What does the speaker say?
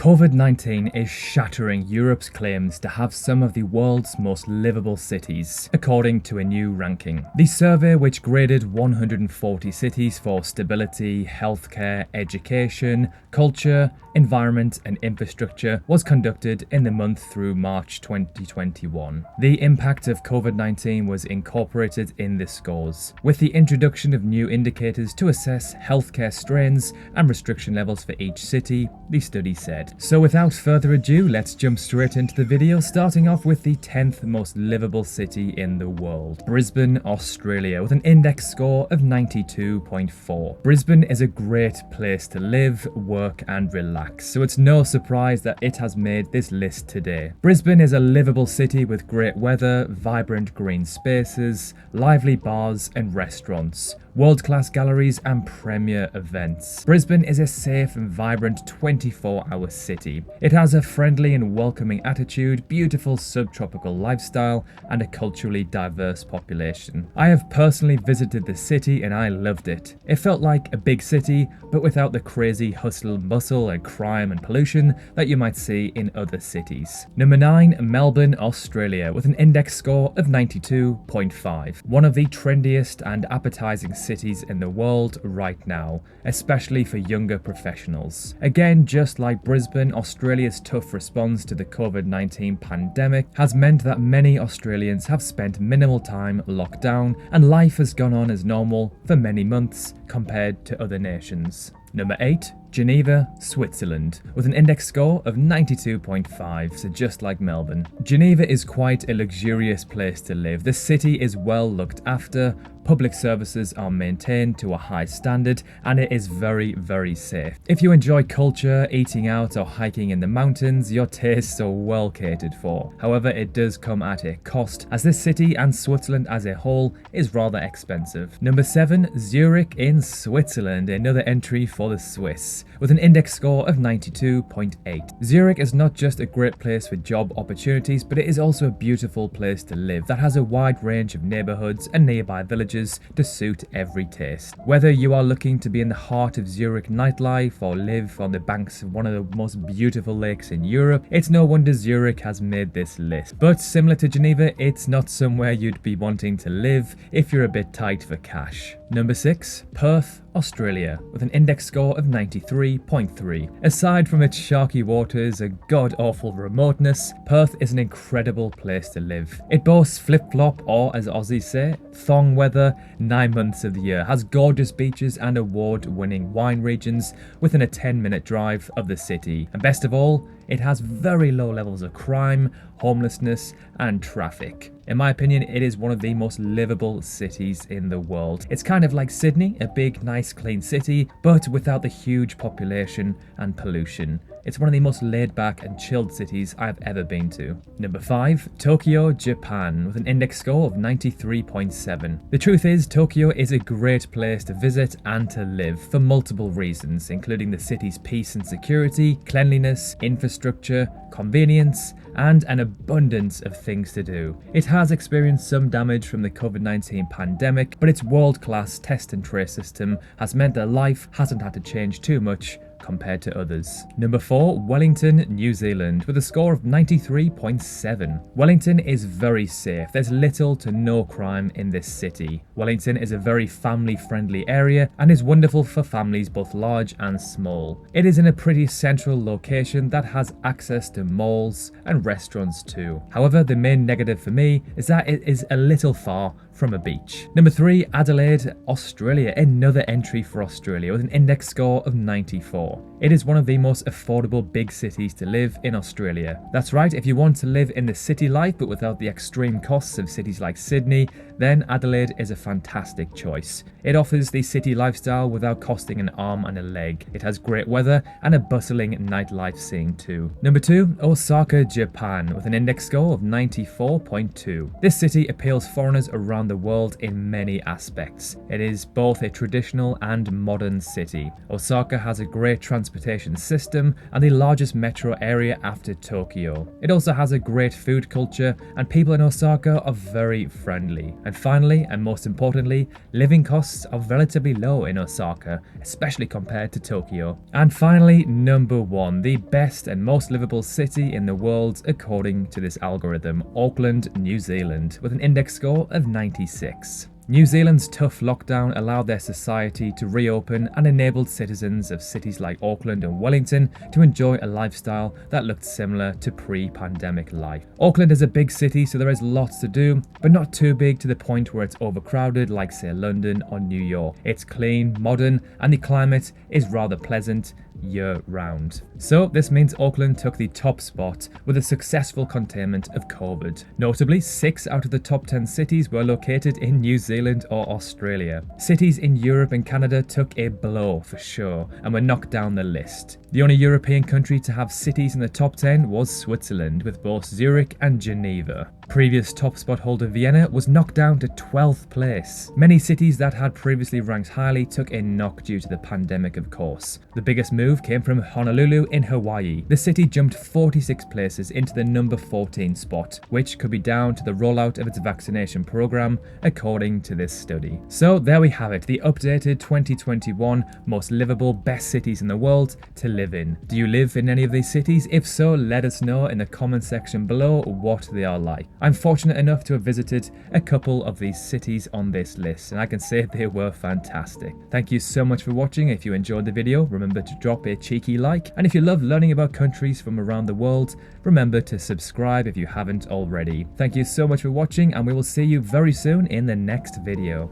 COVID-19 is shattering Europe's claims to have some of the world's most livable cities, according to a new ranking. The survey, which graded 140 cities for stability, healthcare, education, culture, environment and infrastructure, was conducted in the month through March 2021. The impact of COVID-19 was incorporated in the scores, with the introduction of new indicators to assess healthcare strains and restriction levels for each city, the study said. So without further ado, let's jump straight into the video, starting off with the 10th most livable city in the world, Brisbane, Australia, with an index score of 92.4. Brisbane is a great place to live, work and relax, so it's no surprise that it has made this list today. Brisbane is a livable city with great weather, vibrant green spaces, lively bars and restaurants, world-class galleries and premier events. Brisbane is a safe and vibrant 24-hour city. It has a friendly and welcoming attitude, beautiful subtropical lifestyle and a culturally diverse population. I have personally visited the city and I loved it. It felt like a big city, but without the crazy hustle and bustle and crime and pollution that you might see in other cities. Number 9, Melbourne, Australia, with an index score of 92.5. One of the trendiest and appetizing cities in the world right now, especially for younger professionals. Again, just like Brisbane, Australia's tough response to the COVID-19 pandemic has meant that many Australians have spent minimal time locked down and life has gone on as normal for many months compared to other nations. Number 8, Geneva, Switzerland, with an index score of 92.5, so just like Melbourne. Geneva is quite a luxurious place to live. The city is well looked after, public services are maintained to a high standard, and it is very, very safe. If you enjoy culture, eating out or hiking in the mountains, your tastes are well catered for. However, it does come at a cost, as this city and Switzerland as a whole is rather expensive. Number 7, Zurich in Switzerland, another entry for the Swiss, with an index score of 92.8. Zurich is not just a great place for job opportunities, but it is also a beautiful place to live that has a wide range of neighbourhoods and nearby villages to suit every taste. Whether you are looking to be in the heart of Zurich nightlife or live on the banks of one of the most beautiful lakes in Europe, it's no wonder Zurich has made this list. But similar to Geneva, it's not somewhere you'd be wanting to live if you're a bit tight for cash. Number 6, Perth, Australia, with an index score of 93.3. Aside from its sharky waters and god-awful remoteness, Perth is an incredible place to live. It boasts flip-flop, or as Aussies say, thong weather 9 months of the year, has gorgeous beaches and award-winning wine regions within a 10-minute drive of the city. And best of all, it has very low levels of crime, homelessness and traffic. In my opinion, it is one of the most livable cities in the world. It's kind of like Sydney, a big, nice, clean city, but without the huge population and pollution. It's one of the most laid-back and chilled cities I've ever been to. Number 5, Tokyo, Japan, with an index score of 93.7. The truth is, Tokyo is a great place to visit and to live for multiple reasons, including the city's peace and security, cleanliness, infrastructure, convenience, and an abundance of things to do. It has experienced some damage from the COVID-19 pandemic, but its world-class test and trace system has meant that life hasn't had to change too much compared to others. Number 4, Wellington, New Zealand, with a score of 93.7. Wellington is very safe. There's little to no crime in this city. Wellington is a very family-friendly area and is wonderful for families both large and small. It is in a pretty central location that has access to malls and restaurants too. However, the main negative for me is that it is a little far from a beach. Number 3, Adelaide, Australia, another entry for Australia with an index score of 94. It is one of the most affordable big cities to live in Australia. That's right, if you want to live in the city life but without the extreme costs of cities like Sydney, then Adelaide is a fantastic choice. It offers the city lifestyle without costing an arm and a leg. It has great weather and a bustling nightlife scene too. Number 2, Osaka, Japan, with an index score of 94.2. This city appeals foreigners around the world in many aspects. It is both a traditional and modern city. Osaka has a great transport transportation system and the largest metro area after Tokyo. It also has a great food culture, and people in Osaka are very friendly. And finally, and most importantly, living costs are relatively low in Osaka, especially compared to Tokyo. And finally, number 1, the best and most livable city in the world according to this algorithm, Auckland, New Zealand, with an index score of 96. New Zealand's tough lockdown allowed their society to reopen and enabled citizens of cities like Auckland and Wellington to enjoy a lifestyle that looked similar to pre-pandemic life. Auckland is a big city, so there is lots to do, but not too big to the point where it's overcrowded like say London or New York. It's clean, modern, and the climate is rather pleasant year-round. So this means Auckland took the top spot with a successful containment of COVID. Notably, 6 out of the top 10 cities were located in New Zealand or Australia. Cities in Europe and Canada took a blow for sure and were knocked down the list. The only European country to have cities in the top 10 was Switzerland, with both Zurich and Geneva. Previous top spot holder Vienna was knocked down to 12th place. Many cities that had previously ranked highly took a knock due to the pandemic, of course. The biggest move came from Honolulu in Hawaii. The city jumped 46 places into the number 14 spot, which could be down to the rollout of its vaccination program, according to this study. So there we have it, the updated 2021 most livable best cities in the world to live in. Do you live in any of these cities? If so, let us know in the comment section below what they are like. I'm fortunate enough to have visited a couple of these cities on this list, and I can say they were fantastic. Thank you so much for watching. If you enjoyed the video, remember to drop a cheeky like, and if you love learning about countries from around the world, remember to subscribe if you haven't already. Thank you so much for watching, and we will see you very soon in the next video.